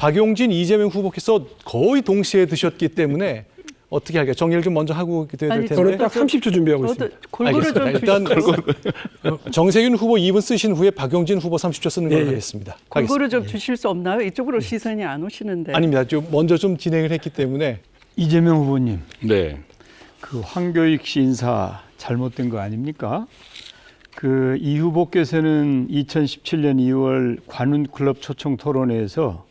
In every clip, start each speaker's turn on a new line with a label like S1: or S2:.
S1: 박용진, 이재명 후보께서 거의 동시에 드셨기 때문에 어떻게 할까요? 정리를 좀 먼저 하고 돼야 될 텐데.
S2: 저는 딱 30초 준비하고 있습니다.
S3: 골고루 좀
S1: 일단
S3: 주시죠.
S1: 정세균 후보 2분 쓰신 후에 박용진 후보 30초 쓰는 걸로 하겠습니다.
S3: 골고루 좀 주실 수 없나요? 이쪽으로 시선이 안 오시는데.
S1: 아닙니다. 좀 먼저 좀 진행을 했기 때문에.
S4: 이재명 후보님,
S5: 네.
S4: 그 황교익 씨 인사 잘못된 거 아닙니까? 그 이 후보께서는 2017년 2월 관훈클럽 초청 토론회에서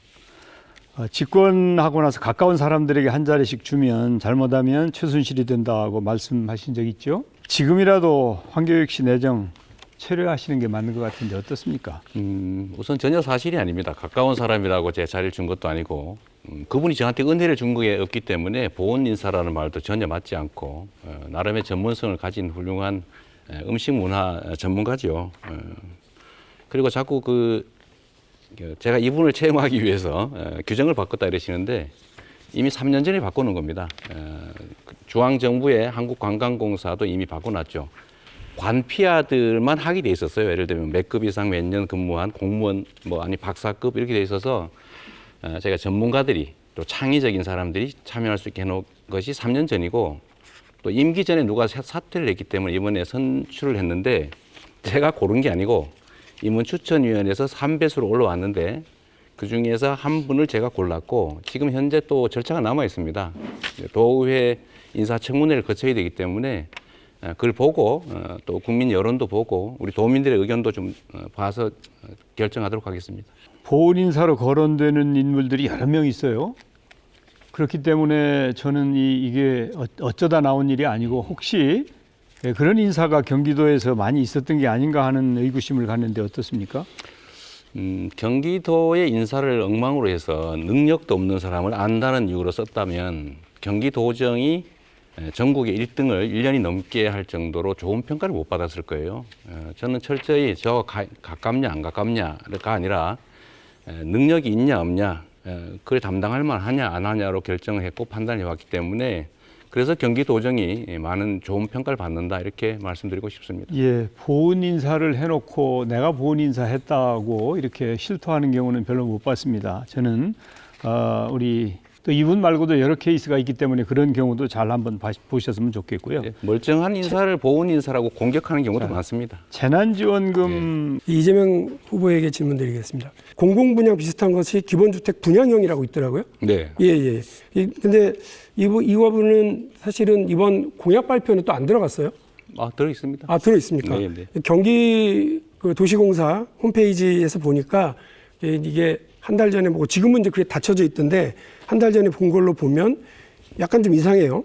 S4: 집권하고 나서 가까운 사람들에게 한 자리씩 주면 잘못하면 최순실이 된다고 말씀하신 적 있죠? 지금이라도 황교익 씨 내정 철회하시는 게 맞는 것 같은데 어떻습니까?
S5: 우선 전혀 사실이 아닙니다. 가까운 사람이라고 제 자리를 준 것도 아니고 그분이 저한테 은혜를 준 게 없기 때문에 보온 인사라는 말도 전혀 맞지 않고 나름의 전문성을 가진 훌륭한 음식 문화 전문가죠. 그리고 자꾸 제가 이분을 채용하기 위해서 규정을 바꿨다 이러시는데 이미 3년 전에 바꾸는 겁니다. 중앙정부의 한국관광공사도 이미 바꿔놨죠. 관피아들만 하게 돼 있었어요. 예를 들면 몇 급 이상 몇 년 근무한 공무원, 아니 박사급 이렇게 돼 있어서 제가 전문가들이 또 창의적인 사람들이 참여할 수 있게 해놓은 것이 3년 전이고 또 임기 전에 누가 사퇴를 했기 때문에 이번에 선출을 했는데 제가 고른 게 아니고 임원추천위원회에서 3배수로 올라왔는데 그중에서 한 분을 제가 골랐고 지금 현재 또 절차가 남아 있습니다. 도의회 인사청문회를 거쳐야 되기 때문에 그걸 보고 또 국민 여론도 보고 우리 도민들의 의견도 좀 봐서 결정하도록 하겠습니다.
S4: 보훈 인사로 거론되는 인물들이 여러 명 있어요. 그렇기 때문에 저는 이게 어쩌다 나온 일이 아니고 혹시 그런 인사가 경기도에서 많이 있었던 게 아닌가 하는 의구심을 갖는데 어떻습니까?
S5: 경기도의 인사를 엉망으로 해서 능력도 없는 사람을 안다는 이유로 썼다면 경기도정이 전국의 1등을 1년이 넘게 할 정도로 좋은 평가를 못 받았을 거예요. 저는 철저히 가깝냐 안 가깝냐가 아니라 능력이 있냐 없냐, 그걸 담당할 만하냐 안 하냐로 결정을 했고 판단해 왔기 때문에 그래서 경기도정이 많은 좋은 평가를 받는다 이렇게 말씀드리고 싶습니다.
S4: 예, 보훈 인사를 해놓고 내가 보훈 인사 했다고 이렇게 실토하는 경우는 별로 못 봤습니다. 저는 우리 또 이분 말고도 여러 케이스가 있기 때문에 그런 경우도 잘 한번 보셨으면 좋겠고요.
S5: 예, 멀쩡한 인사를 보훈 인사라고 공격하는 경우도 많습니다.
S4: 재난지원금
S2: 이재명 후보에게 질문드리겠습니다. 공공분양 비슷한 것이 기본주택 분양형이라고 있더라고요.
S5: 네.
S2: 예. 근데 이 부분은 사실은 이번 공약 발표는 또 안 들어갔어요?
S5: 들어 있습니다.
S2: 들어 있습니까?
S5: 네.
S2: 경기 도시공사 홈페이지에서 보니까 이게 한 달 전에 보고 지금은 이제 그게 닫혀져 있던데 한 달 전에 본 걸로 보면 약간 좀 이상해요.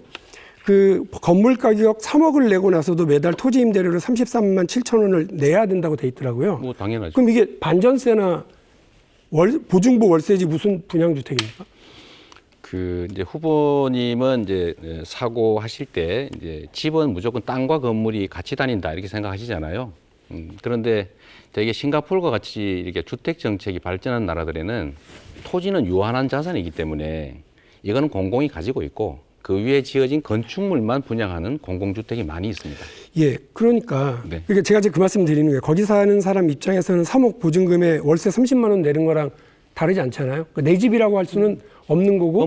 S2: 그 건물 가격 3억을 내고 나서도 매달 토지 임대료를 33만 7천 원을 내야 된다고 돼 있더라고요.
S5: 당연하죠.
S2: 그럼 이게 반전세나 보증부 월세지 무슨 분양주택입니까?
S5: 이제 후보님은 이제 사고하실 때 이제 집은 무조건 땅과 건물이 같이 다닌다 이렇게 생각하시잖아요. 그런데 되게 싱가포르와 같이 이렇게 주택 정책이 발전한 나라들에는 토지는 유한한 자산이기 때문에 이거는 공공이 가지고 있고 그 위에 지어진 건축물만 분양하는 공공주택이 많이 있습니다.
S2: 예, 그러니까
S5: 네.
S2: 제가 지금 그 말씀 드리는 거예요. 거기 사는 사람 입장에서는 3억 보증금에 월세 30만 원 내는 거랑 다르지 않잖아요. 그러니까 내 집이라고 할 수는 없는 거고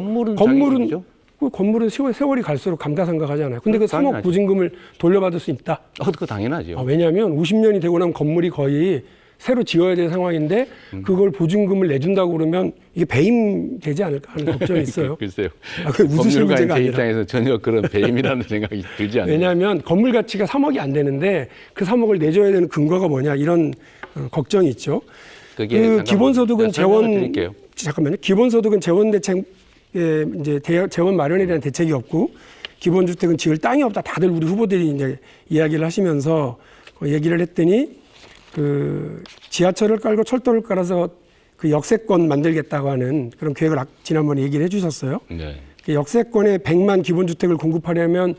S2: 건물은 세월이 갈수록 감가상각하잖아요. 근데 그 3억
S5: 당연하죠.
S2: 보증금을 돌려받을 수 있다.
S5: 그거 당연하죠.
S2: 왜냐하면 50년이 되고 나면 건물이 거의 새로 지어야 될 상황인데 그걸 보증금을 내준다고 그러면 이게 배임되지 않을까 하는 걱정이 있어요.
S5: 글쎄요.
S2: 그게 웃으시는 문제가
S5: 제
S2: 아니라.
S5: 입장에서 전혀 그런 배임이라는 생각이 들지 않아요.
S2: 왜냐하면 건물 가치가 3억이 안 되는데 그 3억을 내줘야 되는 근거가 뭐냐 이런 걱정이 있죠. 그 기본소득은 기본소득은 재원 대책 이제 재원 마련에 대한 대책이 없고 기본주택은 지을 땅이 없다. 다들 우리 후보들이 이제 이야기를 하시면서 얘기를 했더니 그 지하철을 깔고 철도를 깔아서 그 역세권 만들겠다고 하는 그런 계획을 지난번에 얘기를 해주셨어요.
S5: 네.
S2: 역세권에 100만 기본주택을 공급하려면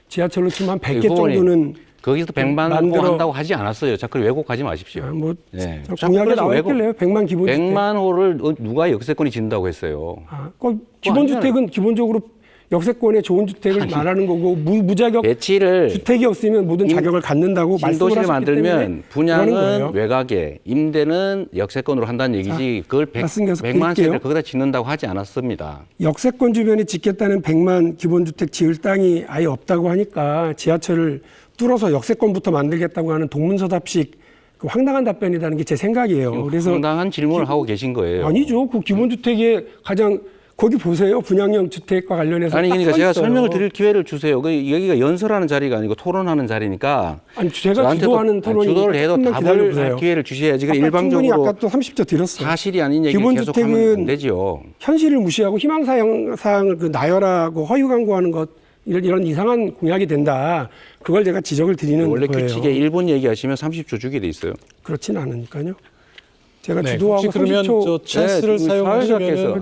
S2: 지하철로 치면 한 100개 정도는
S5: 거기서 100만 호 한다고 하지 않았어요. 자꾸 왜곡하지 마십시오.
S2: 공약에 나와 있길래요. 100만 기본주택.
S5: 100만 호를 누가 역세권이 진다고 했어요.
S2: 기본주택은 기본적으로 역세권의 좋은 주택을 말하는 거고 무자격
S5: 배치를
S2: 주택이 없으면 모든 자격을 갖는다고 말씀을
S5: 신도시를
S2: 하셨기 때문에
S5: 만들면
S2: 그러는 거예요.
S5: 분양은 외곽에, 임대는 역세권으로 한다는 얘기지. 그걸
S2: 말씀 계속
S5: 100만
S2: 드릴게요.
S5: 세를 거기다 짓는다고 하지 않았습니다.
S2: 역세권 주변에 짓겠다는 100만 기본주택 지을 땅이 아예 없다고 하니까 지하철을 뚫어서 역세권부터 만들겠다고 하는 동문서답식 그 황당한 답변이라는 게 제 생각이에요. 그래서
S5: 상당한 질문을 하고 계신 거예요.
S2: 아니죠. 그 기본주택의 가장 거기 보세요. 분양형 주택과 관련해서
S5: 아니
S2: 딱
S5: 그러니까
S2: 써
S5: 제가
S2: 있어요.
S5: 설명을 드릴 기회를 주세요. 여기가 연설하는 자리가 아니고 토론하는 자리니까
S2: 아니 제가
S5: 저한테도
S2: 주도하는 토론이
S5: 주도를 해도 답을 할 기회를 주셔야지.
S2: 충분히
S5: 일방적으로
S2: 아까 또 30초 드렸어요.
S5: 사실이 아닌 얘기를 계속하면 안 되죠.
S2: 현실을 무시하고 희망사항을 그 나열하고 허위 광고하는 것 이런 이상한 공약이 된다. 그걸 제가 지적을 드리는
S5: 원래
S2: 거예요.
S5: 규칙에 1분 얘기하시면 30초 주게 돼 있어요.
S2: 그렇진 않으니까요. 제가
S1: 네,
S2: 주도하고
S1: 혹시 그러면
S2: 30초
S1: 저 찬스를
S5: 네,
S1: 사용하시면
S5: 사회자께서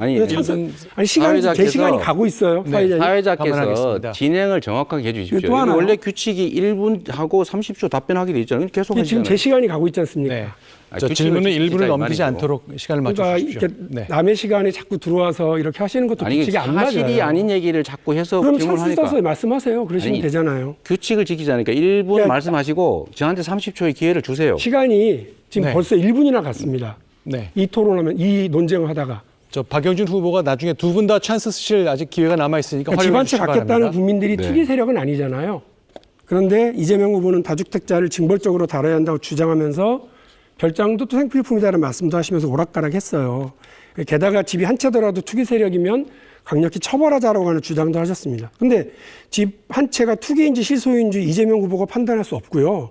S5: 아니,
S2: 시간이 제
S5: 사회자께서
S2: 시간이 가고 있어요. 사회자님.
S5: 사회자께서
S1: 감안하겠습니다.
S5: 진행을 정확하게 해주십시오.
S2: 또 하나요.
S5: 원래 규칙이 1분 하고 30초 답변하게 돼 있잖아요. 계속
S2: 지금
S5: 하시잖아요.
S2: 제 시간이 가고 있지 않습니까?
S1: 네.
S5: 아,
S1: 저
S5: 규칙을
S1: 질문은
S5: 지키자,
S1: 1분을
S5: 이
S1: 넘기지
S5: 말이죠.
S1: 않도록 시간을
S2: 그러니까
S1: 맞춰주십시오.
S2: 이렇게
S1: 네.
S2: 남의 시간에 자꾸 들어와서 이렇게 하시는 것도
S5: 아니
S2: 규칙이 안 맞아요.
S5: 사실이 아닌 얘기를 자꾸 해서
S2: 그럼 찬스
S5: 질문하니까
S2: 써서 말씀하세요. 그러시면
S5: 아니,
S2: 되잖아요.
S5: 규칙을 지키지 않으니까 1분
S2: 그러니까
S5: 말씀하시고 저한테 30초의 기회를 주세요.
S2: 시간이 지금
S1: 네.
S2: 벌써 1분이나 갔습니다.
S1: 네.
S2: 이 토론하면 이 논쟁을 하다가
S1: 저 박영준 후보가 나중에 두 분 다 찬스 쓰실 아직 기회가 남아 있으니까
S2: 그러니까
S1: 활용해
S2: 집한 채
S1: 주시기
S2: 갖겠다는
S1: 바랍니다.
S2: 국민들이
S5: 네.
S2: 투기 세력은 아니잖아요. 그런데 이재명 후보는 다주택자를 징벌적으로 다뤄야 한다고 주장하면서 별장도 또 생필품이다라는 말씀도 하시면서 오락가락했어요. 게다가 집이 한 채더라도 투기 세력이면 강력히 처벌하자라고 하는 주장도 하셨습니다. 그런데 집 한 채가 투기인지 실소유인지 이재명 후보가 판단할 수 없고요.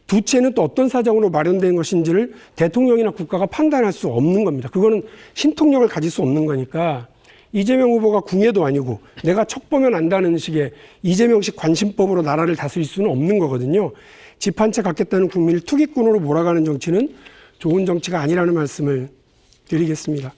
S2: 두 채는 또 어떤 사정으로 마련된 것인지를 대통령이나 국가가 판단할 수 없는 겁니다. 그거는 신통력을 가질 수 없는 거니까 이재명 후보가 궁예도 아니고 내가 척보면 안다는 식의 이재명식 관심법으로 나라를 다스릴 수는 없는 거거든요. 집 한 채 갖겠다는 국민을 투기꾼으로 몰아가는 정치는 좋은 정치가 아니라는 말씀을 드리겠습니다.